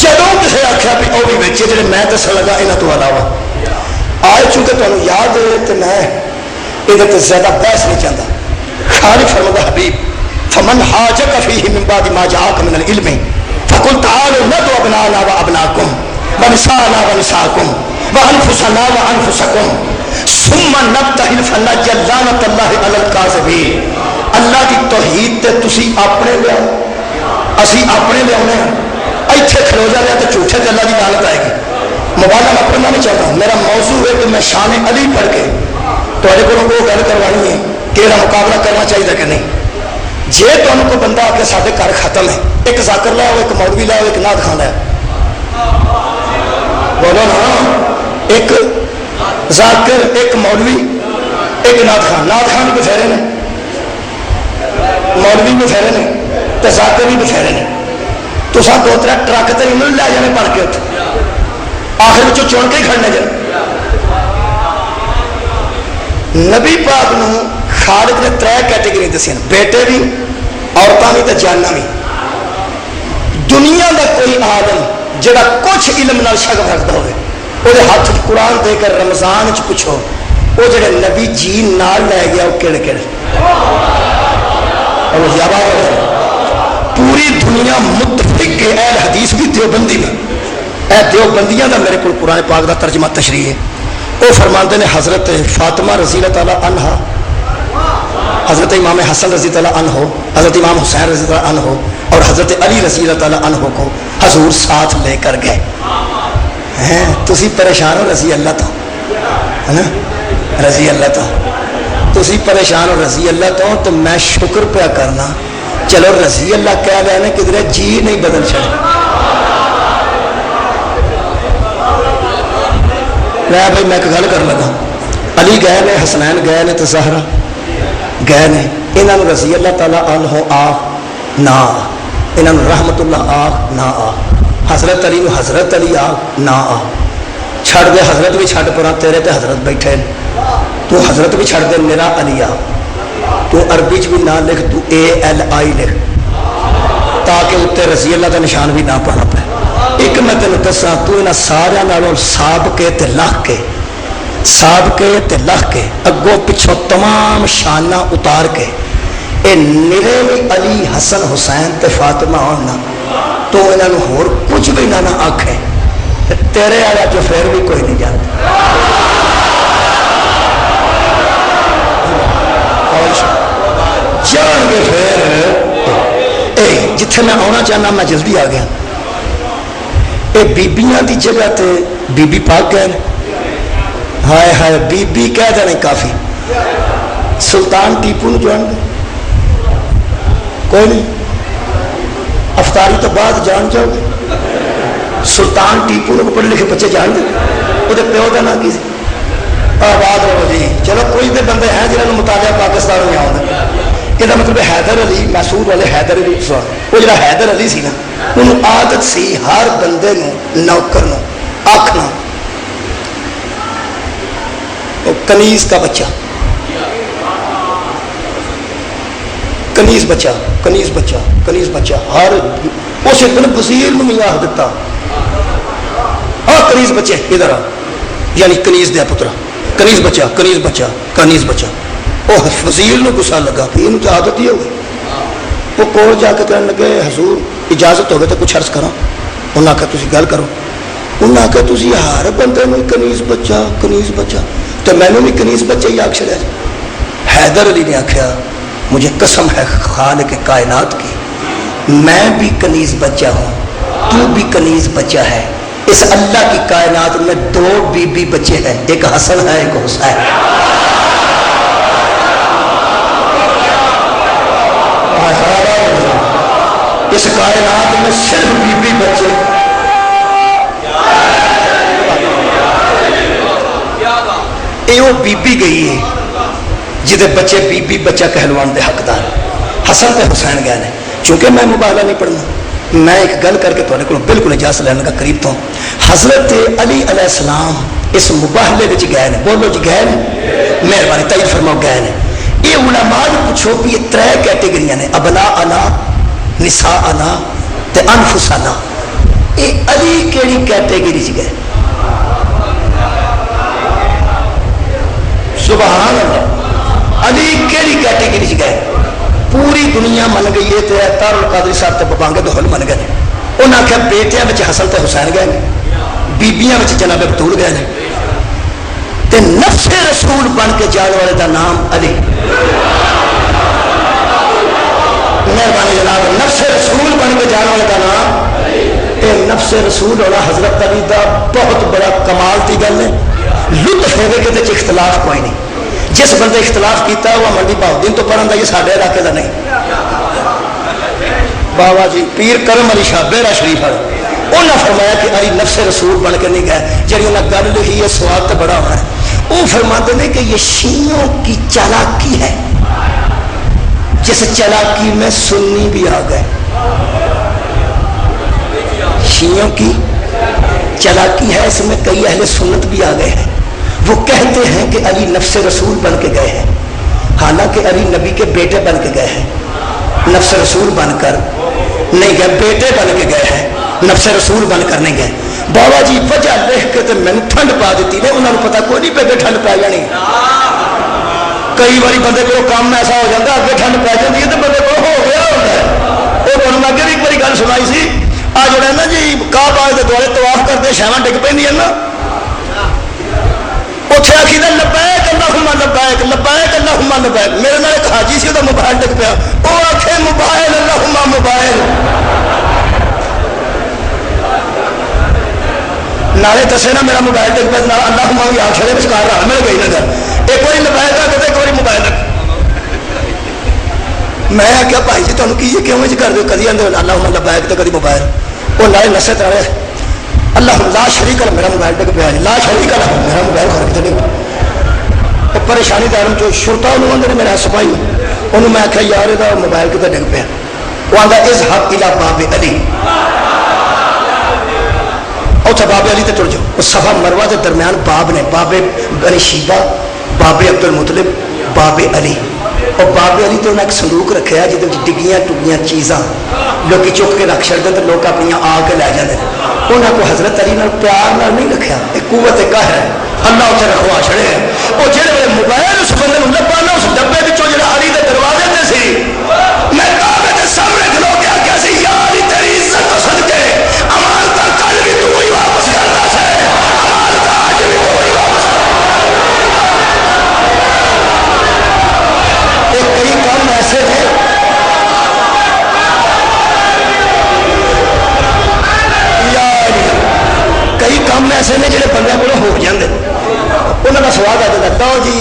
جدوں کسی آخیا بھی وہ بھی بچے جڑے میں دس لگا یہاں تو علاوہ آج چونکہ تمہیں یاد ہے تو میں یہ زیادہ بحث نہیں چاہتا. خالق فرماتا حبیب فمن حاجک فیہ من بعد ما جاءک من العلم فقل تعالوا ندعو ابناءنا وابناءکم ونساءنا ونساءکم وانفسنا وانفسکم ثم نبتہل فنجعل لعنۃ اللہ علی الکاذبین. اللہ کی توحید تے تسی اپنے لیاؤ اسی اپنے لیاؤنے ایتھے کھلو جائے تو جھوٹے تے اللہ کی لعنت آئے گی. موبائل میں پڑھنا نہیں چاہتا. میرا موضوع ہے کہ میں شان علی پڑھ کے تھوڑے کو وہ گل کروانی ہے کہ یہ مقابلہ کرنا چاہیے کہ نہیں. جے تمہیں کوئی بندہ آ کے سارے گھر ختم ہے ایک ذاکر لاؤ ایک مولوی لاؤ ایک نعت خان لاؤ بولو نا ایک ذاکر ایک مولوی ایک نعت خان بھی بتھیرے نے مولوی بھی بتھیرے نے تو ذاکر بھی بتھیرے نے. تو سب دو تر ٹرک تو نہیں لے جانے پڑھ کے اتنے آخر چن کے ہی کھڑنے جانے. نبی پاک نو خالق نے 3 کیٹیگری دسیاں بیٹے بھی عورتیں بھی تو جانا بھی. دنیا کا کوئی عالم جڑا کچھ علم نال شغف رکھتا ہوئے وہ ہاتھ قرآن دے کر رمضان چ پوچھو وہ جڑے نبی جی نال لے گیا وہ کہڑے کہڑے. پوری دنیا متفق اہل حدیث بھی دیوبندی میں اے دیوبندیاں دا میرے کو قرآن پاک دا ترجمہ تشریح ہے. وہ فرماتے ہیں حضرت فاطمہ رضی اللہ تعالیٰ عنہا حضرت امام حسن رضی اللہ عنہ حضرت امام حسین رضی اللہ عنہ اور حضرت علی رضی اللہ تعالیٰ عنہ کو حضور ساتھ لے کر گئے ہیں. تسی پریشان ہو رضی اللہ تو ہے نا رضی اللہ تو تسی پریشان ہو رضی اللہ تو میں شکر پیا کرنا چلو رضی اللہ کہہ گئے نا کدھر جی نہیں بدل چڑے. بھائی میں ایک گل کر لگا علی گئے نے حسنین گئے نے تو زہرا گئے نے انہوں نے رضی اللہ تعالیٰ عنہ آہ نہ انہوں نے رحمت اللہ آہ نہ آہ. حضرت علی نو حضرت علی آہ نہ آہ. چھڑ دے حضرت بھی چھڑ پڑا تیرے تے حضرت بیٹھے تو حضرت بھی چھڑ دے میرا علی آہ. تو عربی چ بھی نہ لکھ تو ALI لکھ تاکہ اتنے رضی اللہ کا نشان بھی نہ پانا پائے. ایک میں تینوں دسا تو انہاں سارے نالوں سابقے تے لکھ کے اگوں پچھوں تمام شانہ اتار کے اے نرے بھی علی حسن حسین تے فاطمہ ہونا تو انہاں نوں ہور کچھ بھی نہ آکھے تیرے آیا جو پھر بھی کوئی نہیں جانتا. جان گے پھر جتھے میں آنا چاہنا میں جلدی آ گیا. یہ بیبیاں دی جگہ تے بی بی پاک گئے ہائے ہائے بی بی کہہ دینے کافی. سلطان ٹیپو نو جان گے کوئی نہیں افطاری تو بعد جان جاؤ گے. سلطان ٹیپو نو پڑھے لکھے بچے جان دے وہ پیو کا نام کی سی آباد ہو جی. چلو کوئی تو بندے ہیں جنہوں نے مطالعہ پاکستان میں آؤں یہ مطلب حیدر علی محسود والے حیدر علی وہ جڑا حیدر علی سی نا انہوں عادت سی ہر بندے نو نوکر نو آکھنا کنیز کا بچہ کنیز بچہ کنیز بچہ کنیز بچہ ہر اس دن وزیر نو بھی آخ دیتا ہاں کنیز بچے ادھر آ یعنی کنیز دیا پترا کنیز بچہ کنیز بچہ کنیز بچہ. وہ وزیر نو غصہ لگا کہ یہ عادت ہی ہو گئی. وہ کول جا کے کہنے لگے حضور اجازت ہوگی تو کچھ عرض کرا. انہوں نے آخیا تھی گل کرو. انہوں نے آخیا تھی ہر بندے میں کنیز بچہ تو میں نے بھی کنیز بچہ ہی آخ چڑیا. حیدر علی نے آخیا مجھے قسم ہے خالق کائنات کی میں بھی کنیز بچہ ہوں تو بھی کنیز بچہ ہے. اس اللہ کی کائنات میں 2 بی بی بچے ہیں ایک حسن ہے ایک حسین. اس کائنات میں صرف بی بی بچے یہ وہ بی بی گئی ہے جہدے بچے بی بی بچہ کہلوان دے حقدار. حسن تے حسین گئے نے. چونکہ میں مبالغہ نہیں پڑھنا میں ایک گل کر کے تھوڑے کو بالکل اجازت لینے کا قریب تو حضرت علی علیہ السلام اس مباہلے وچ گئے نے. بولو جی گئے نے مہربانی تائید فرماؤ گئے نے. یہ علماء نے پوچھو کہ یہ 3 کیٹیگریاں نے ابناءنا نساءنا تے انفسنا. یہ علی کیڑی کیٹیگری چ گئے؟ سبحان اللہ، علی کیڑی کیٹیگری چ گئے؟ پوری دنیا من گئی ہے تو تار القادری صاحب تے بابانگے دہل من گئے. انہیں آخیا بیٹیاں حسن تے حسین گئے، بیبیاں جناب بطول گئے ہیں، تے نفس رسول بن کے جان والے دا نام علی. مہربانی جناب، نفس رسول بن کے جان والے دا نام اے نفس رسول ہونا حضرت علی دا بہت بڑا کمال کی گل ہے. لطف ہے کہ اختلاف کوئی نہیں. جس بندے اختلاف کیتا وہ منڈی بہاؤدین تو پڑھن دا، یہ سارے علاقے دا نہیں. بابا جی پیر کرم علی شاہ بیرا شریف والے انہوں نے فرمایا کہ علی نفس رسول بن کے نہیں گئے. جی انہیں گل لکھی ہے سواد تو بڑا ہونا ہے. وہ فرماتے ہیں کہ یہ شیعوں کی چالاکی ہے، جس چالاکی میں سنی بھی آ گئے. شیعوں کی چالاکی ہے، اس میں کئی اہل سنت بھی آ گئے ہیں. وہ کہتے ہیں کہ علی نفس رسول بن کے گئے ہیں، حالانکہ علی نبی کے بیٹے بن کے گئے ہیں. نفس رسول بن کر نہیں گئے، بیٹے بن کے گئے ہیں، نفس رسول بن کر نہیں گئے. بابا جی وجہ لکھ کے تو میں ٹھنڈ پا دیتی نے، انہوں نے پتا کوئی نہیں پہ ٹھنڈ پی جانی. کئی باری بندے کو کام ایسا ہو جاتا اگے ٹھنڈ پی جاتی ہے تو بندے کو ہو گیا ہوتا ہے. وہ تمہیں اگے بھی ایک باری گل سنائی سی، آ جڑا نا جی کاہ باغ کے دوارے طواف کرتے شہواں ڈگ پہ نا، اتنے آخی دا لبیک اللہم لبیک لبیک اللہم لبیک. میرے نال ایک حاجی سی، وہ موبائل ڈگ پیا، وہ آخے موبائل اللہم موبائل. نالے دسے نا میرا موبائل ڈگ پہ اللہم بھی آ چڑے بچکار رہا مل گئی نظر. ایک بار لبیک رکھ دے، ایک بار موبائل رکھ. میں آخیا بھائی جی تمہیں کی کیوں کر دو، کدی آدھے اللہم لبیک تو کدی موبائل. وہ نالے نسے تارے اللہ لا شریک اللہ، میرا موبائل ڈگ پیا، لا شریک اللہ میرا موبائل خرک ڈگ. وہ پریشانی دار جو شرطا انہوں نے میرا سپاہی انہوں میں آخیا یار یہ موبائل کتنے ڈگ پیا. وہ آتا اذهب الى باب علی، اتنے باب علی تے ٹر جاؤ. وہ صفا مروہ کے درمیان باب نے، باب بنی شیبہ، باب عبد المطلب، باب علی. اور باب علی تو انہیں ایک صندوق رکھا جہاں ڈگیاں ٹگیاں چیزاں لوگ چک کے رکھ چڑتے تو لوگ اپنی آ کے لے جاتے. انہوں کو حضرت علی نال پیار نال نہیں رکھا، ایک قوت قہر ہے، اللہ اتنے رکھوا چھڑے ہیں. وہ جہے موبائل اس بندے کو لبا نا اس ڈبے پچھوں جہاں علی کے دروازے تے سی، میں کعبے کے سامنے کھلو کے آخیا سی یا علی تیری عزت تو صدقے امان کا کل بھی تو ہی واپس کرنا سے، امان کا آج بھی تو ہی واپس کرنا. کئی کام ایسے تھے کئی کام ایسے نے جڑے بندے کو ہو جاتے، انہوں کا سواد آ جاتا. تو جی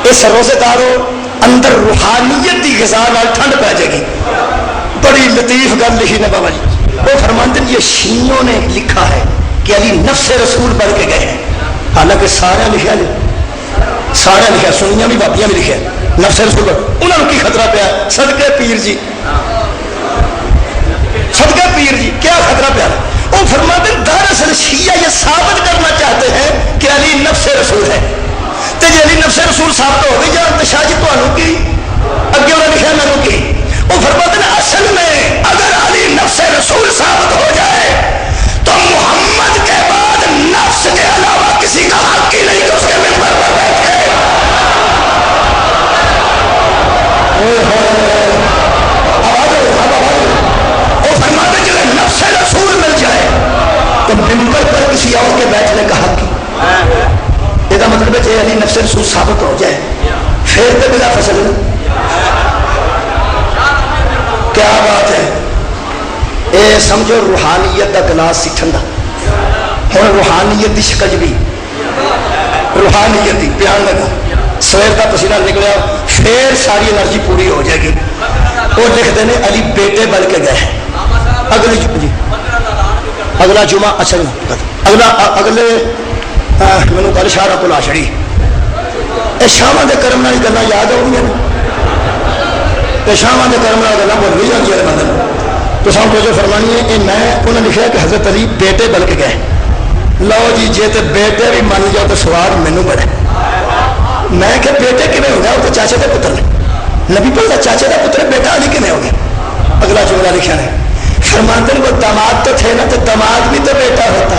اس روزے دارو اندر روحانیت کی غذا نال ٹھنڈ پی جائے گی. بڑی لطیف گل لکھی نے بابا جی، وہ فرماتے ہیں یہ شیعوں نے لکھا ہے کہ علی نفس رسول بن کے گئے ہیں. حالانکہ سارا لکھا جی، سارا لکھا، سنیاں بھی بابیاں بھی لکھا نفس رسول. انہوں نے کی خطرہ پیا؟ صدقے پیر جی، صدقے پیر جی کیا خطرہ پیا؟ وہ فرماتے ہیں دراصل شیعہ یہ ثابت کرنا چاہتے ہیں کہ علی نفس رسول ہے. تو جی علی نفس رسول ثابت ہو گئی جان تو شاہ جی تمہوں کی اگے انہوں نے لکھا میں کی. وہ فرماتے ہیں اصل میں اگر علی نفس رسول ثابت ہو جائے تو محمد کے بعد نفس کے علاوہ کسی کا حق ہی نہیں کہ اس کے ممبر پر بیٹھ کے. وہ فرماتے ہیں جب نفس رسول مل جائے تو ممبر پر کسی اور کے بیٹھنے کا حق. یہ مطلب ہے علی نفس رسول ثابت ہو جائے پھر تو بلا فصل. کیا بات ہے، اے سمجھو روحانیت کا گلاس سی ٹھنڈا. ہوں روحانیت کی شکل بھی روحانیت کی پیان لگا، سویر کا پسینہ نکلیا پھر ساری انرجی پوری ہو جائے گی. وہ لکھتے ہیں علی بیٹے بن کے گئے. اگلا جمعہ اچھا اگلے مینو کل شاہ کو لا چڑی شاواں کے کرم والی گلیں یاد ہو گئی، شاواں کے کرم والی گلیں بھول بھی جاتی ہے بندے. تو سب کو جو فرمانی ہے کہ میں انہوں نے لکھا کہ حضرت علی بیٹے بن کے گئے. لو جی جی تو بیٹے بھی من جاؤ تو سوال مینو بڑے. میں کہ بیٹے کھے ہو گیا؟ وہ تو چاچے کے پتر نے، نبی پڑھتا چاچے کا پتر بیٹا علی کھے ہو گیا. اگلا جملہ لکھا ہے فرماتے وہ داماد تو تھے نا تو داماد بھی تو بیٹا ہوتا،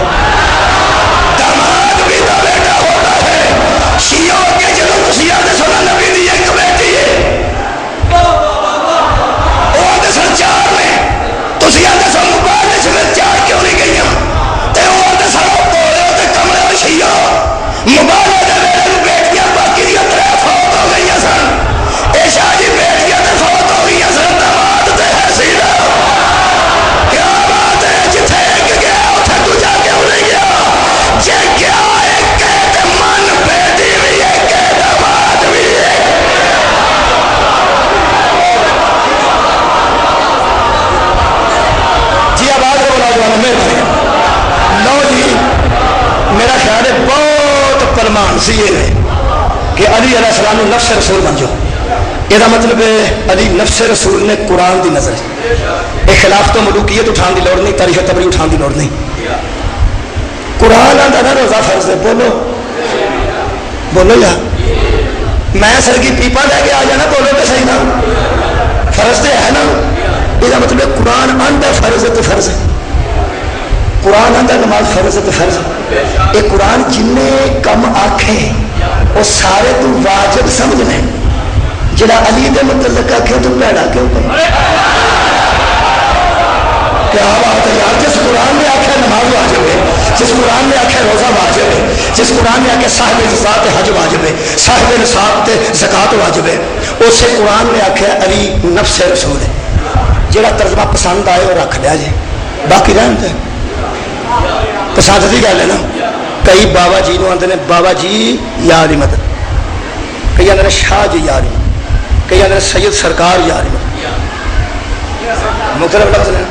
داماد بھی تو بیٹا ہوتا ہے۔ شیعوں کے جنہوں تسیاں دے سونا نبی دی ایک بیٹی ہے وہ دے سن چار نے، تسیاں دے سن مبارک میں چار کیوں نہیں گئی تے وہ دے سن بولے تے کمرے اور شیعہ مبارک دے میرے بیٹیاں باقی دیا ترے فوت ہو گئی سن، اے شاہ جی بیٹیاں تے فوت ہو گئی سن، داماد تے ہے سیدھا کیا بات ہے، جتھے ایک گیا اتھے تو جا کے ہو نہیں گیا، جے گیا ایک کہتے من بیٹی بھی ایک کہتے داماد بھی ایک۔ جی آباد کو بلا جوانا مہربانی لو جی، میرا خیال ہے بہت پرمان سی یہ کہ علی علیہ السلام نے نفس رسول بن جاؤ، یہ مطلب ہے علی نفس رسول نے قرآن دی نظر یہ خلاف تو ملوکیت اٹھان دی لوڑ نہیں، تاریخ تبری اٹھان دی لوڑ نہیں، قرآن آتا نا روزہ فرض ہے، بولو بولو یا میں سرگی پیپا لے کے آ جانا، بولو تو صحیح نا، فرض ہے نا، یہ مطلب قرآن آندا فرض ہے تو فرض ہے، قرآن آندا نماز فرض ہے تو فرض ہے، یہ قرآن جن کم آکھے وہ سارے تو واجب سمجھنے، جڑا علی دے متعلق آکھے تو پیڑا کیوں کرے؟ کیا بات ہے یار، جس قرآن نے آکھے نماز واجب ہے، جس قرآن نے آکھے روزہ واجب ہے، جس قرآن نے آکھے صاحب نصاب حج واجب ہے، صاحب نصاب زکات واجب ہے، اسے قرآن نے آکھے علی نفس رسول ہے، جڑا ترجمہ پسند آئے وہ رکھ لیا جی، باقی رہن دے پسند کی گل ہے نا۔ کئی بابا جی نو آندے نے بابا جی یا علی مدد، کئی آندے نے شاہ جی یا علی مدد، کئی آندے نے سید سرکار یا علی مدد، مختلف لفظ ہیں،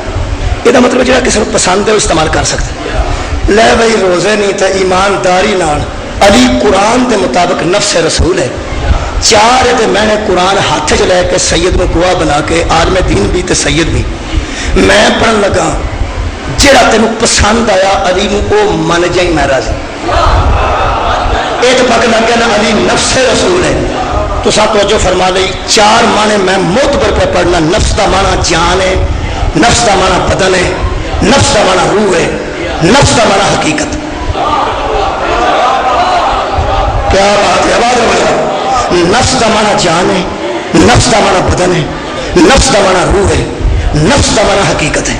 یہ مطلب جہاں کسی کو پسند ہے وہ استعمال کر سکتے۔ لے بھائی روزے نہیں تو ایمانداری نال علی قرآن دے مطابق نفس رسول ہے، چار ہے میں نے قرآن ہاتھ چ لے کے سید کو گواہ بنا کے عالم دین بھی تے سید بھی میں پڑھن لگا، جہاں تینوں پسند آیا علی نو او من جائی میں راضی، ایک پک لگ گیا نا علی نفس رسول ہے۔ تو سب توجہ فرما لئی، چار معنی میں معتبر پہ پڑھنا، نفس دا معنی جان ہے، نفس دا معنی بدن ہے، نفس دا معنی روح ہے، نفس دا معنی حقیقت۔ کیا بات ہے، آواز ہے، نفس دا معنی جان ہے، نفس دا معنی بدن ہے، نفس دا معنی روح ہے، نفس دا معنی حقیقت ہے،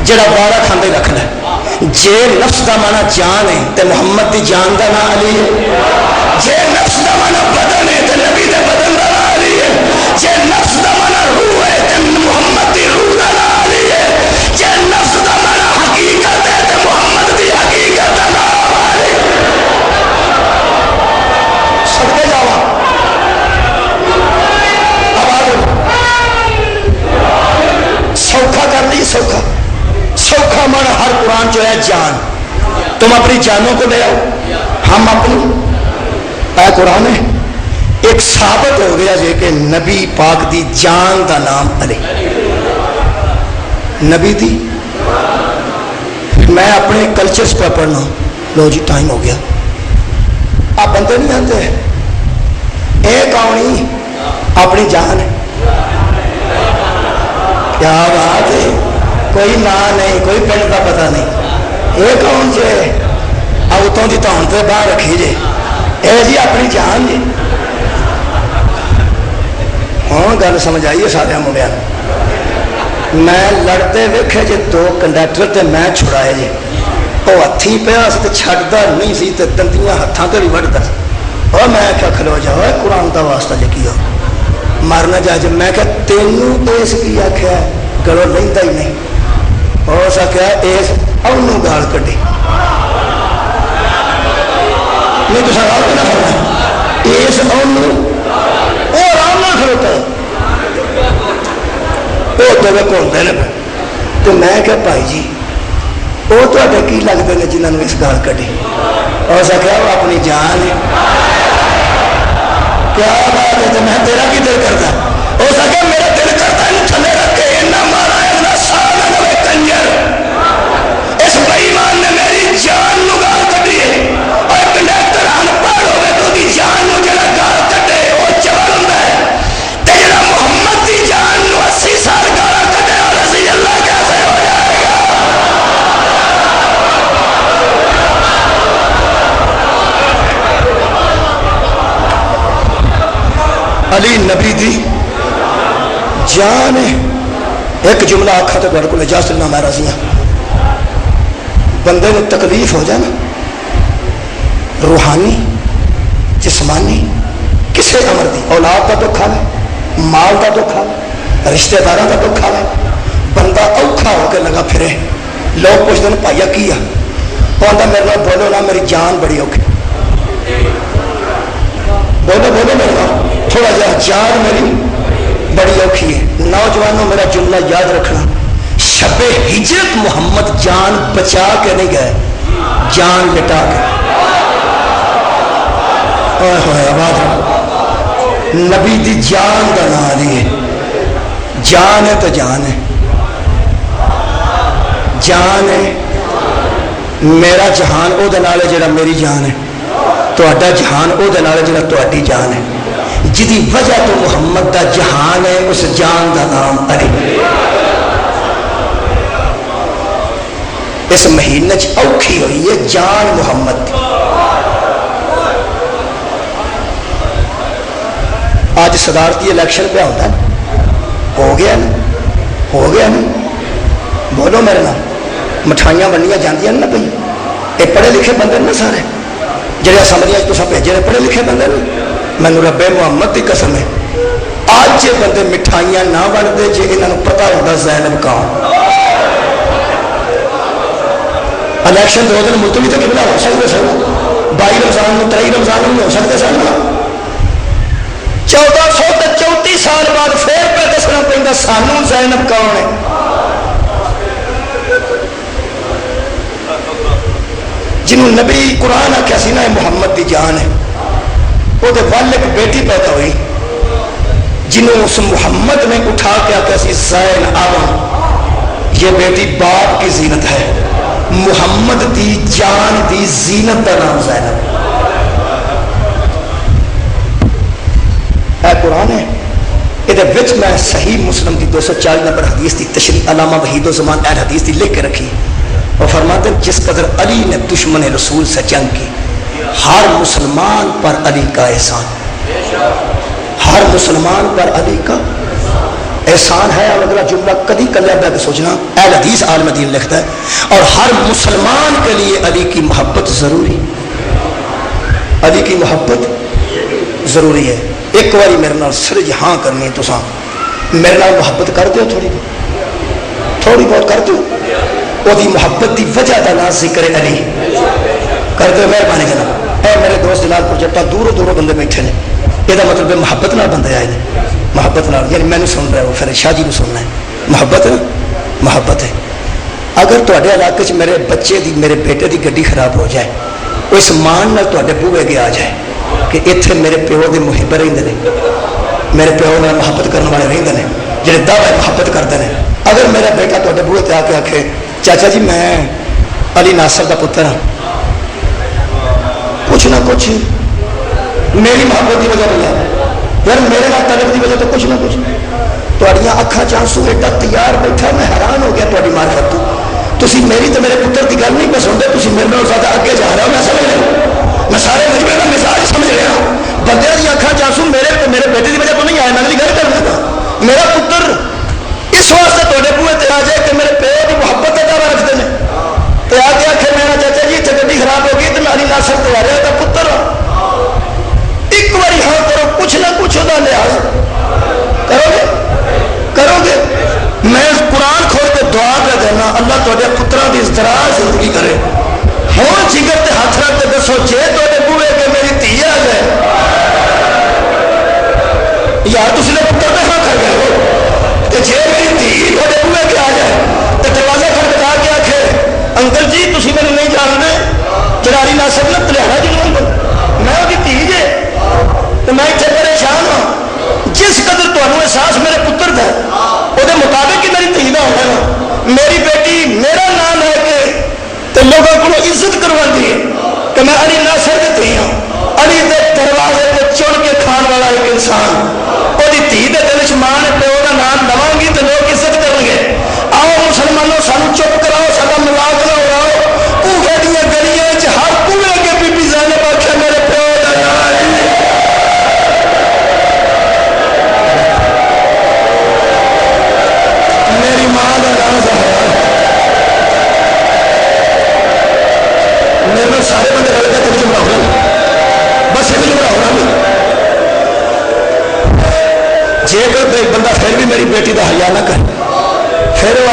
جڑا بارہ کھاندے رکھ لے۔ جے نفس دا معنی جان ہے تے محمد دی جان دا نام علی ہے، جے نفس دا معنی بدن ہے تے نبی دے بدن دا نام علی ہے، جے نفس دا معنی روح ہے تے محمد دی روح دا نام علی ہے، جے نفس دا معنی حقیقت ہے تے محمد دی حقیقت دا نام علی ہے۔ صدقے جاواں سوکھا کر لی، سوکھا سوکھا مانا ہر قرآن جو ہے جان، تم اپنی جانوں کو لے آؤ، ہم اپنی، اے قرآن ہے ایک ثابت ہو گیا جے کہ نبی پاک دی جان دا نام علی، نبی دی۔ میں اپنے کلچرز پر پڑھنا، لو جی ٹائم ہو گیا، آپ بندے نہیں آتے، ایک آنی اپنی جان ہے، کیا بات ہے، کوئی نام نہیں، کوئی پنڈ کا پتہ نہیں، یہ کون جے آؤتوں کی تو ہوں باہر رکھی جے، اے جی اپنی جان جی۔ ہاں گل سمجھ آئیے سارے منڈیا، میں لڑتے ویکھے جے دو کنڈکٹر تے میں چھڑائے جے، وہ ہاتھی پیا سی تے چھڈدا نہیں سی تے دندیاں ہاتھاں تے بھی وڈدا، اور میں کیا کھلو جاؤ قرآن دا واسطہ جے کیا مرنا جا جب میں کہ تینوں اس کی آخیا گلو لینا ہی نہیں، ہو سکیا اس انہوں گال کٹی نہیں تو سر نہ کرنا، اس انہوں وہ آرام نہ کھلوتا وہ دونوں گھومتے ہیں، تو میں کہ بھائی جی وہ تے کی لگتے ہیں جنہوں نے اس گال کٹی، ہو سکیا وہ اپنی جان ہے، کیا بات ہے، تو میں تیرا کی دل کرتا، ہو سکے میرا دل کرتا ہے تھلے رکھ کے اتنا مارا اتنا سال ہوئے کنجر، اس بےایمان نے میری جان نو گال کٹی ہے، اور کنڈکٹر ان پڑھ ہوئے تو دی جان نو جڑا گال کٹے وہ چبل ہوندا ہے، تے جڑا محمد دی جان نو 80 سال گالا کٹے اور رضی اللہ کیسے ہو جائے؟ علی نبی دی جان ہے. ایک جملہ آخا تو کو اجازت نہ میں راضی ہوں. بندے کو تکلیف ہو جائے نا روحانی جسمانی کسے امر دی، اولاد کا دکھ آئے، مال کا دکھ آئے، رشتہ داراں کا دکھ آئے، بندہ اوکھا ہو کے لگا پھرے. لوگ پوچھتے ہیں بھائیا کی ہے، وہ آتا میرے نال بولو نا میری جان بڑی اوکھی. بولو بولو میرے نال تھوڑا جہا، جان میری بڑی اوکھی ہے. نوجوانوں میرا جملہ یاد رکھنا، شب ہجرت محمد جان بچا کے نہیں گئے، جان لٹا کے. نبی دی جان کا نام ہے، جان ہے تو جان ہے، جان ہے. میرا جہان او دے نال ہے جڑا میری جان ہے، تہاڈا جہان او دے نال ہے جڑا تہاڈی جان ہے. جدی وجہ تو محمد دا جہان ہے، اس جان دا نام علی. اس مہینے اوکھی ہوئی ہے جان محمد دی. آج صدارتی الیکشن پہ ہوتا ہے، ہو گیا نا، ہو گیا نا. بولو میرے نام. مٹھائیاں بنیا جاندیاں نا پہ. یہ پڑھے لکھے بندے نا سارے جہاں اسمبلیاں تو سب بھیجے پڑھے لکھے بندے نا. مینو رب محمد کی قسم ہے آج یہ بندے مٹھائیاں نہ بنتے جی انہوں پتا ہوتا زینب کون. الیکشن 2 دن ملتوی تو کتنا ہو سکتے سن، 22 رمضان 23 رمضان میں ہو سکتے سن. 1434 سال بعد پھر پہ دسنا پہ سانو زینب کون ہے. جنہوں نبی قرآن آخیا سی نا محمد دی جان ہے، وہ ایک بیٹی پیدا ہوئی جنہوں اس محمد نے اٹھا کے آخیا سی زین اب یہ بیٹی باپ کی زینت ہے. محمد دی جان دی زینت کا نام زینب. اے قرآن ہے، یہ میں صحیح مسلم کی 240 نمبر حدیث کی تشریح علامہ وحید الزمان اہل حدیث کی لکھ کے رکھی اور فرماتے ہیں جس قدر علی نے دشمن رسول سے جنگ کی، ہر مسلمان پر علی کا احسان، ہر مسلمان پر علی کا احسان ہے. اور اگلا جملہ کدی کلیا بیٹھ کے سوچنا، اہل حدیث عالم دین لکھتا ہے اور ہر مسلمان کے لیے علی کی محبت ضروری، علی کی محبت ضروری ہے. ایک باری میرے نال سرج ہاں کرنی ہے، تو میرے نال محبت کر دو، تھوڑی بہت کر دو. وہ محبت کی وجہ کا نام ذکر علی کر دو مہربانی جناب. اے میرے دوست جلال پروجیکٹا دوروں دوروں بندے بیٹھے ہیں، یہ مطلب محبت نال بندے آئے ہیں، محبت نال یعنی میں سن رہا ہوں پھر شاہ جی کو سننا ہے. محبت محبت ہے. اگر تے علاقے چ میرے بچے دی میرے بیٹے دی گڈی خراب ہو جائے، وہ اس مان نال تے بوے کے آ جائے کہ اتنے میرے پیو کے محب رہتے ہیں، میرے پیو میں محبت کرنے والے رہتے ہیں جہے دعوے محبت کرتے ہیں. اگر میرا بیٹا تے بوے تے آ کے آخے چاچا جی میں علی ناصر کا پتر ہوں، کچھ نہ کچھ میری محبت کی وجہ نہیں یار، میرے نال تعلق کی وجہ تو کچھ نہ کچھ تھوڑیاں اکھاں چانسو ایڈا تیار بیٹھا، میں حیران ہو گیا تاری معرفت تو. تسی میری تو میرے پتر کی گل نہیں پہ سنتے، تسی میرے نال زیادہ اگے جا رہا ہو. میں سمجھ رہا، میں سارے مجمے کا مزاج سمجھ رہا ہوں. بندے کی اکھاں چانسو میرے بیٹے کی وجہ تو نہیں آیا، میں گل کر دیتا. میرا پتر اس واسطے تے بوئے تے آ جائے کہ میرے پیو کی محبت کا دعویٰ رکھتے ہیں تو آ کے آخر میرا چاچا جی اتنے گڈی خراب ہو گئی تو میں علی ناصر تے آ رہا تھا پتر. ایک باری ہاں کرو، کچھ نہ کچھ وہ لحاظ کرو گے، کرو گے. میں قرآن کھول کے دعا کر دینا اللہ تے پتروں کی اس دراز زندگی کرے. ہوں جگر تے ہاتھ رکھ کے دسو جی تے بوئے کہ میری دھی آ جائے یار تھی نے پتر پہ ہاں کر گئے ہو، جی میری دھی تے بوئے کے آ جائے تو دروازہ کھڑکا کے آخے انکل جی تھی میرے نہیں جانتے جڑا علی ناصر نے پلیاڑا جنوب میں وہ دھی جے تو میں اتنے پریشان ہوں. جس قدر تمہیں احساس میرے پتر کا وہ مطابق ہی میری دھی کا ہونا ہے. میری بیٹی میرا نام لے کے تو لوگوں کو عزت کروا دی کہ میں علی ناصر کی دھی ہوں. علی کے دروازے کو چڑھ کے کھان والا ایک انسان، وہ دھی کے دل چ ماں نے پیو کا نام لوا گی تو لوگ عزت کریں گے. آؤ مسلمانوں سانو چپ کراؤ، سارا ملاق نہ اڑاؤ. کوفے دیا گلیاں ہر کوے کے بی بی زینب آخیا میرے پیو کا نام